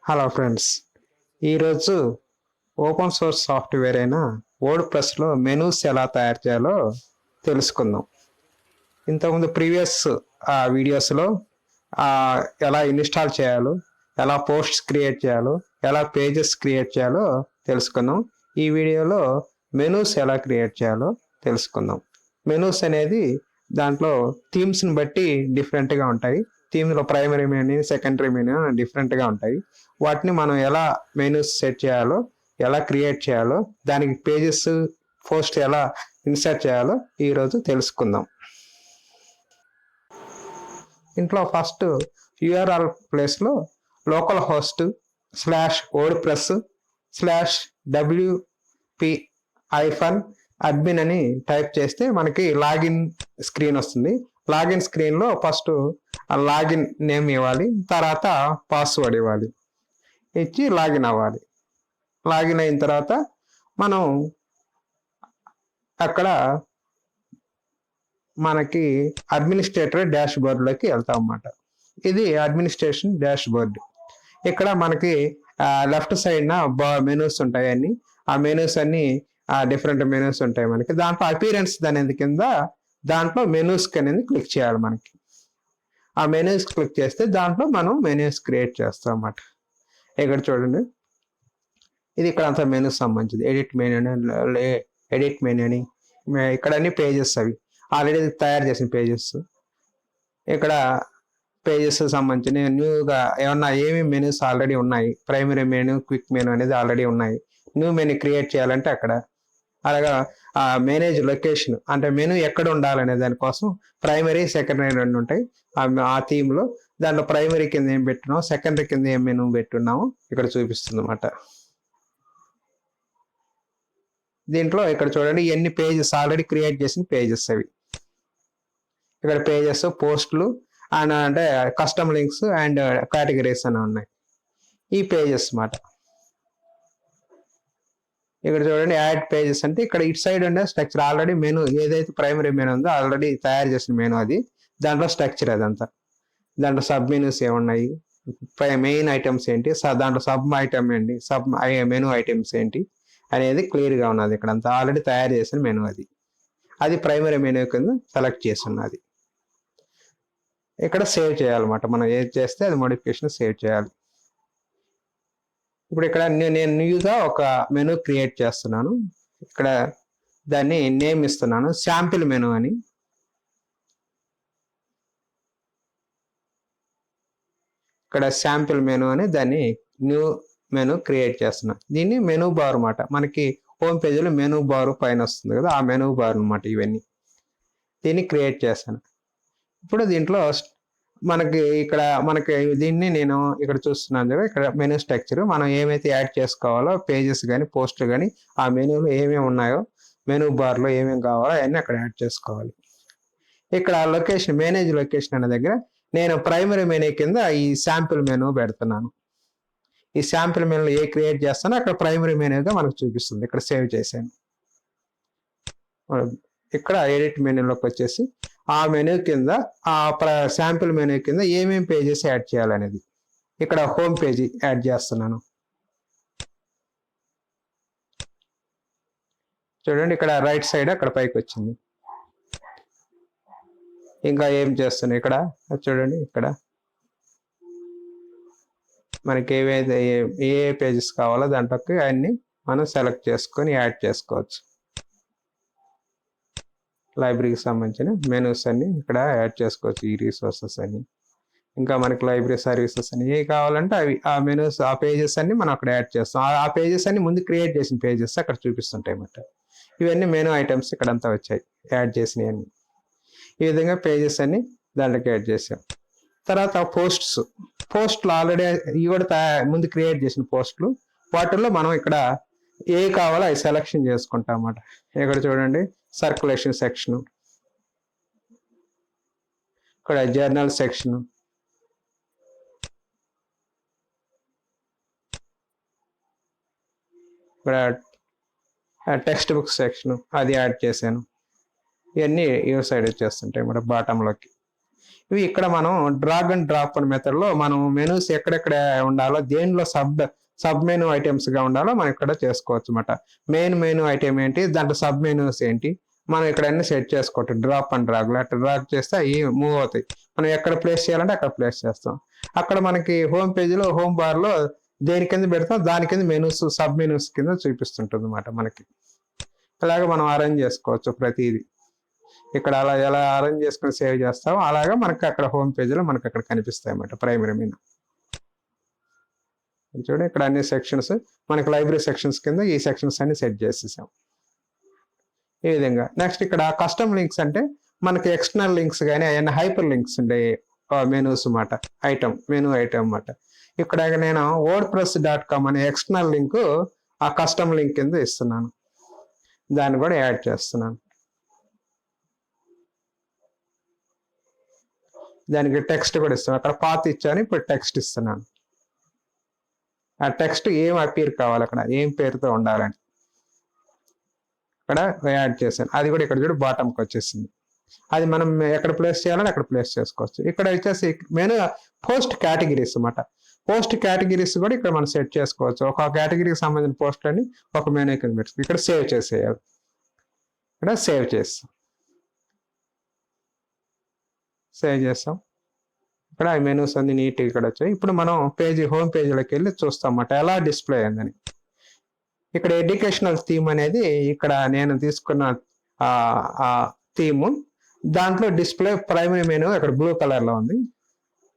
Hello friends, ఈరోజు open source software అయిన word ప్రెస్లో మెనూస్ ఎలా తయారు చేయాలో తెలుసుకుందాం. ఇంతకుముందు ప్రీవియస్ వీడియోస్లో ఎలా ఇన్స్టాల్ చేయాలో, ఎలా పోస్ట్స్ క్రియేట్ చేయాలో, ఎలా పేజెస్ క్రియేట్ చేయాలో తెలుసుకుందాం. ఈ వీడియోలో మెనూస్ ఎలా క్రియేట్ చేయాలో తెలుసుకుందాం. మెనూస్ అనేది దాంట్లో థీమ్స్ని బట్టి డిఫరెంట్గా ఉంటాయి. థీమ్లో ప్రైమరీ మెనూ, సెకండరీ మెనూ డిఫరెంట్గా ఉంటాయి. వాటిని మనం ఎలా మెనూస్ సెట్ చేయాలో, ఎలా క్రియేట్ చేయాలో, దానికి పేజెస్ పోస్ట్ ఎలా ఇన్సర్ట్ చేయాలో ఈరోజు తెలుసుకుందాం. ఇంట్లో ఫస్ట్ యూఆర్ఎల్ ప్లేస్లో లోకల్ హోస్ట్ /wp-admin అని టైప్ చేస్తే మనకి లాగిన్ స్క్రీన్ వస్తుంది. లాగిన్ స్క్రీన్లో ఫస్ట్ లాగిన్ నేమ్ ఇవ్వాలి, తర్వాత పాస్వర్డ్ ఇవ్వాలి, ఇచ్చి లాగిన్ అవ్వాలి. లాగిన్ అయిన తర్వాత మనం అక్కడ మనకి అడ్మినిస్ట్రేటర్ డాష్ బోర్డ్లోకి వెళ్తాం అన్నమాట. ఇది అడ్మినిస్ట్రేషన్ డాష్ బోర్డ్. ఇక్కడ మనకి లెఫ్ట్ సైడ్న మెనూస్ ఉంటాయి అన్ని. ఆ మెనూస్ అన్ని డిఫరెంట్ మెనూస్ ఉంటాయి మనకి. దాంట్లో అపీరెన్స్ అనేది కింద దాంట్లో మెనూస్ అనేది క్లిక్ చేయాలి. మనకి ఆ మెనూస్ క్లిక్ చేస్తే దాంట్లో మనం మెనూస్ క్రియేట్ చేస్తాం అన్నమాట. ఇక్కడ చూడండి, ఇది ఇక్కడ అంతా మెనూస్ సంబంధించింది. ఎడిట్ మెనూ అని ఇక్కడ అన్ని పేజెస్, అవి ఆల్రెడీ తయారు చేసిన పేజెస్. ఇక్కడ పేజెస్ సంబంధించిన న్యూగా ఏమేమి మెనూస్ ఆల్రెడీ ఉన్నాయి. ప్రైమరీ మెనూ, క్విక్ మెనూ అనేది ఆల్రెడీ ఉన్నాయి. న్యూ మెనూ క్రియేట్ చేయాలంటే అక్కడ. అలాగా మేనేజ్ లొకేషన్ అంటే మెనూ ఎక్కడ ఉండాలనే దానికోసం ప్రైమరీ, సెకండరీ రెండు ఉంటాయి ఆ థీమ్లో. దాంట్లో ప్రైమరీ కింద ఏం పెట్టున్నాము, సెకండరీ కింద ఏం మెనూ పెట్టున్నాము ఇక్కడ చూపిస్తుంది అన్నమాట. దీంట్లో ఇక్కడ చూడండి, ఎన్ని పేజెస్ ఆల్రెడీ క్రియేట్ చేసిన పేజెస్ అవి. ఇక్కడ పేజెస్, పోస్టులు అండ్ అంటే కస్టమ్ లింక్స్ అండ్ కేటగిరీస్ అని ఉన్నాయి. ఈ పేజెస్ మాట. ఇక్కడ చూడండి, యాడ్ పేజెస్ అంటే ఇక్కడ ఇటు సైడ్ ఉండే స్ట్రక్చర్ ఆల్రెడీ మెనూ ఏదైతే ప్రైమరీ మెనూ ఉందో ఆల్రెడీ తయారు చేసిన మెనూ అది. దాంట్లో స్ట్రక్చర్ అదంతా. దాంట్లో సబ్ మెనూస్ ఏమున్నాయి, మెయిన్ ఐటమ్స్ ఏంటి, దాంట్లో సబ్ ఐటమ్ ఏంటి, మెనూ ఐటమ్స్ ఏంటి అనేది క్లియర్గా ఉన్నది. ఇక్కడ అంతా ఆల్రెడీ తయారు చేసిన మెనూ అది. అది ప్రైమరీ మెనూ కింద సెలెక్ట్ చేసి ఉన్నది. ఇక్కడ సేవ్ చేయాలన్నమాట. మనం ఏది చేస్తే అది మోడిఫికేషన్ సేవ్ చేయాలి. ఇప్పుడు ఇక్కడ నేను న్యూగా ఒక మెనూ క్రియేట్ చేస్తున్నాను. ఇక్కడ దాన్ని నేమ్ ఇస్తున్నాను, శాంపిల్ మెనూ అని. ఇక్కడ శాంపిల్ మెనూ అని దాన్ని న్యూ మెనూ క్రియేట్ చేస్తున్నాను. దీన్ని మెనూ బార్ అన్నమాట. మనకి హోమ్ పేజీలో మెనూ బార్ పైన వస్తుంది కదా, ఆ మెనూ బార్ అన్నమాట ఇవన్నీ. దీన్ని క్రియేట్ చేస్తాను. ఇప్పుడు దీంట్లో మనకి దీన్ని నేను ఇక్కడ చూస్తున్నాను కదా, ఇక్కడ మెనూ స్ట్రక్చర్. మనం ఏమైతే యాడ్ చేసుకోవాలో పేజెస్ కానీ పోస్టులు కానీ ఆ మెనూలో ఏమేమి ఉన్నాయో, మెనూ బార్లో ఏమేమి కావాలో అవన్నీ అక్కడ యాడ్ చేసుకోవాలి. ఇక్కడ లొకేషన్, మేనేజ్ లొకేషన్ అనే దగ్గర నేను ప్రైమరీ మెనూ కింద ఈ శాంపిల్ మెనూ పెడుతున్నాను. ఈ శాంపిల్ మెనూలో ఏ క్రియేట్ చేస్తానో అక్కడ ప్రైమరీ మెనూగా మనకు చూపిస్తుంది. ఇక్కడ సేవ్ చేశాను. ఇక్కడ ఎడిట్ మెనూలోకి వచ్చేసి ఆ మెనూ కింద ఆ శాంపిల్ మెనూ కింద ఏమేమి పేజెస్ యాడ్ చేయాలనేది ఇక్కడ హోమ్ పేజీ యాడ్ చేస్తున్నాను. చూడండి, ఇక్కడ రైట్ సైడ్ అక్కడ పైకి వచ్చింది. ఇంకా ఏం చేస్తున్నాను ఇక్కడ చూడండి, ఇక్కడ మనకి ఏవైతే ఏ పేజెస్ కావాలో దాంట్లోకి అన్ని మనం సెలెక్ట్ చేసుకొని యాడ్ చేసుకోవచ్చు. లైబ్రరీకి సంబంధించిన మెనూస్ అన్ని ఇక్కడ యాడ్ చేసుకోవచ్చు. ఈ రిసోర్సెస్ అని, ఇంకా మనకి లైబ్రరీ సర్వీసెస్ అని ఏ కావాలంటే అవి ఆ మెనూస్, ఆ పేజెస్ అన్ని మనం అక్కడ యాడ్ చేస్తాం. ఆ పేజెస్ అన్ని ముందు క్రియేట్ చేసిన పేజెస్ అక్కడ చూపిస్తుంటాయి అన్నమాట. ఇవన్నీ మెనూ ఐటమ్స్ ఇక్కడంతా వచ్చాయి యాడ్ చేసినవన్నీ. ఈ విధంగా పేజెస్ అన్ని దాంట్లోకి యాడ్ చేసాం. తర్వాత పోస్టులు ఆల్రెడీ ఇవి కూడా ముందు క్రియేట్ చేసిన పోస్టులు. వాటిల్లో మనం ఇక్కడ ఏ కావాలో అవి సెలెక్షన్ చేసుకుంటాం అన్నమాట. ఇక్కడ చూడండి, సర్క్యులేషన్ సెక్షన్, ఇక్కడ జర్నల్ సెక్షన్, ఇక్కడ టెక్స్ట్ బుక్ సెక్షన్ అది యాడ్ చేశాను. ఇవన్నీ ఈ సైడ్ వచ్చేస్తుంటాయి మన బాటంలోకి. ఇవి ఇక్కడ మనం డ్రాగ్ అండ్ డ్రాప్ అనే మెథడ్లో మనం మెనూస్ ఎక్కడెక్కడ ఉండాలో, దేనిలో సబ్ మెనూ ఐటమ్స్ గా ఉండాలో మనం ఇక్కడ చేసుకోవచ్చు అనమాట. మెయిన్ ఐటమ్ ఏంటి, దాంట్లో సబ్ మెనూస్ ఏంటి, మనం ఇక్కడ అన్ని సెట్ చేసుకోవచ్చు. డ్రాప్ అండ్ డ్రాగ్ అట్లా డ్రాగ్ చేస్తే అవి మూవ్ అవుతాయి. మనం ఎక్కడ ప్లేస్ చేయాలంటే అక్కడ ప్లేస్ చేస్తాం. అక్కడ మనకి హోమ్ పేజీలో హోమ్ బార్లో దేని కింద పెడతాం, దాని కింద మెనూస్ సబ్ మెనూస్ కింద చూపిస్తుంటుంది అనమాట మనకి. అలాగే మనం అరేంజ్ చేసుకోవచ్చు ప్రతిదీ. ఇక్కడ అలా ఎలా అరేంజ్ చేసుకుని సేవ్ చేస్తామో అలాగా మనకి అక్కడ హోమ్ పేజీలో మనకి అక్కడ కనిపిస్తాయి అన్నమాట ప్రైమరీ మెనూ. చూడండి ఇక్కడ అన్ని సెక్షన్స్ మనకి లైబ్రరీ సెక్షన్స్ కింద ఈ సెక్షన్స్ అన్ని సెట్ చేసేసాం ఈ విధంగా. నెక్స్ట్ ఇక్కడ కస్టమ్ లింక్స్ అంటే మనకి ఎక్స్టర్నల్ లింక్స్ కానీ అవన్నీ హైపర్ లింక్స్ ఉంటాయి మెనూస్ అన్నమాట, మెనూ ఐటమ్ అన్నమాట. ఇక్కడ నేను wordpress.com అనే ఎక్స్టర్నల్ లింక్ ఆ కస్టమ్ లింక్ కింద ఇస్తున్నాను, దాన్ని కూడా యాడ్ చేస్తున్నాను. దానికి టెక్స్ట్ కూడా ఇస్తున్నాను. అక్కడ పాత్ ఇచ్చాను, ఇప్పుడు టెక్స్ట్ ఇస్తున్నాను. ఆ టెక్స్ట్ ఏం అపీర్ కావాలి, అక్కడ ఏం పేరుతో ఉండాలని ఇక్కడ యాడ్ చేశాను. అది కూడా ఇక్కడ చూడు బాటంకి వచ్చేసింది. అది మనం ఎక్కడ ప్లేస్ చేయాలని అక్కడ ప్లేస్ చేసుకోవచ్చు. ఇక్కడ వచ్చేసి మెనూ పోస్ట్ కేటగిరీస్ అన్నమాట. పోస్ట్ కేటగిరీస్ కూడా ఇక్కడ మనం సెట్ చేసుకోవచ్చు. ఒక కేటగిరీకి సంబంధించిన పోస్ట్ అని ఒక మెనూ కింద పెట్టుకోవచ్చు. ఇక్కడ సేవ్ చేసేయాలి. ఇక్కడ సేవ్ చేస్తాం, సేవ్ చేస్తాం. ఇక్కడ ఈ మెనూస్ అన్ని నీట్గా ఇక్కడ వచ్చాయి. ఇప్పుడు మనం హోమ్ పేజీలోకి వెళ్ళి చూస్తాం అన్నమాట ఎలా డిస్ప్లే అయిందని. ఇక్కడ ఎడ్యుకేషనల్ థీమ్ అనేది ఇక్కడ నేను తీసుకున్న థీము, దాంట్లో డిస్ప్లే ప్రైమరీ మెనూ ఇక్కడ బ్లూ కలర్ లో ఉంది.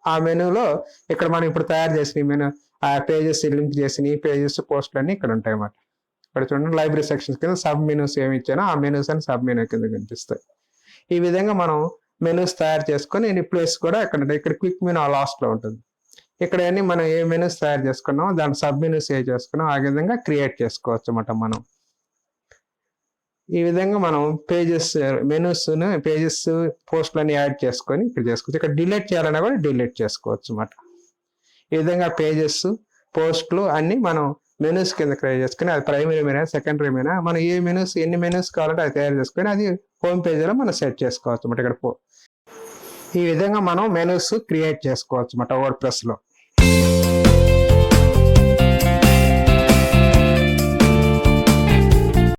ఆ మెనూలో ఇక్కడ మనం ఇప్పుడు తయారు చేసిన ఈ మెనూ, ఆ పేజెస్ లింక్ చేసిన ఈ పేజెస్ పోస్టులు అన్ని ఇక్కడ ఉంటాయి అన్నమాట. ఇక్కడ చూడండి లైబ్రరీ సెక్షన్స్ కింద సబ్ మెనూస్ ఏమి ఇచ్చానో ఆ మెనూస్ అని సబ్ మెనూ కింద కనిపిస్తాయి. ఈ విధంగా మనం మెనూస్ తయారు చేసుకొని ఈ ప్లేస్ కూడా ఇక్కడ క్విక్ మెనూ లాస్ట్ లో ఉంటుంది. ఇక్కడ అన్ని మనం ఏ మెనూస్ తయారు చేసుకున్నామో దాని సబ్ మెనూస్ ఏ చేసుకున్నాం ఆ విధంగా క్రియేట్ చేసుకోవచ్చు అన్నమాట. మనం ఈ విధంగా మనం పేజెస్ పోస్టులని యాడ్ చేసుకొని ఇక్కడ చేసుకోవచ్చు. ఇక్కడ డిలీట్ చేయాలన్నా కూడా డిలీట్ చేసుకోవచ్చు అన్నమాట. ఈ విధంగా పేజెస్ పోస్టులు అన్ని మనం మెనూస్ కింద క్రియేట్ చేసుకుని అది ప్రైమరీ మెనూ సెకండరీ మెనూ మనం ఏ మెనూస్ ఎన్ని మెనూస్ కావాలంటే అది తయారు చేసుకొని అది హోమ్ పేజీలో మనం సెట్ చేసుకోవచ్చు అన్నమాట. ఇక్కడ ఈ విధంగా మనం మెనూస్ క్రియేట్ చేసుకోవచ్చు అన్నమాట WordPress లో.